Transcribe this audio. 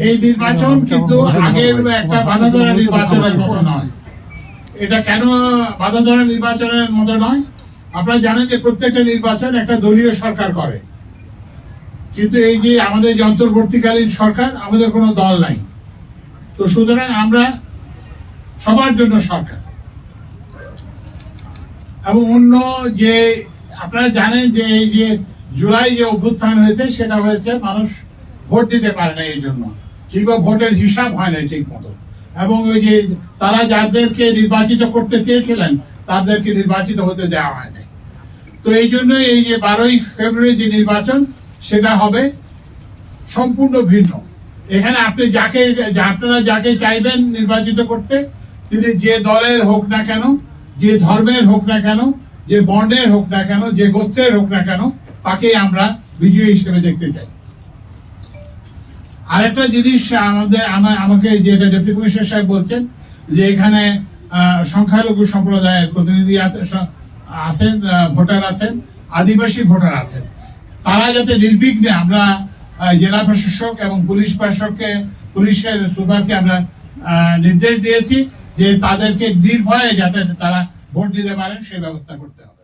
এই নির্বাচন কিন্তু আগের একটা বাধা ধরা নির্বাচনের মতো নয়। এটা কেন বাধা ধরা নির্বাচনের মতো নয়? আপনারা জানেন যে প্রত্যেকটা নির্বাচন একটা দলীয় সরকার করে, কিন্তু এই যে আমাদের যে অন্তর্বর্তীকালীন সরকার, আমাদের কোনো দল নাই। তো সুতরাং আমরা সবার জন্য সরকার। এবং অন্য যে আপনারা জানেন যে এই যে জুলাই যে অভ্যুত্থান হয়েছে, সেটা হয়েছে মানুষ ভোট দিতে পারে না এই জন্য, কিংবা ভোটের হিসাব হয় না ঠিক মতো। এবং ওই যে তারা যাদেরকে নির্বাচিত করতে চেয়েছিলেন তাদেরকে নির্বাচিত হতে দেওয়া হয়নি। তো এই জন্য এই যে 12ই ফেব্রুয়ারি যে নির্বাচন, সেটা হবে সম্পূর্ণ ভিন্ন। এখানে আপনি আপনারা যাকে চাইবেন নির্বাচিত করতে, তিনি যে দলের হোক না কেন, যে ধর্মের হোক না কেন, যে বর্ণের হোক না কেন, যে গোত্রের হোক না কেন, তাকেই আমরা বিজয়ী হিসেবে দেখতে চাই। আরেকটা জিনিস আমাকে যেটা ডেপুটি কমিশনার সাহেব বলছেন, যে এখানে সংখ্যালঘু সম্প্রদায়ের প্রতিনিধি আছেন, ভোটার আছেন, আদিবাসী ভোটার আছেন। তারা যাতে নির্বিঘ্নে, আমরা জেলা প্রশাসক এবং পুলিশের সুপারকে আমরা নির্দেশ দিয়েছি যে তাদেরকে নির্ভয়ে যাতে তারা ভোট দিতে পারেন সেই ব্যবস্থা করতে হবে।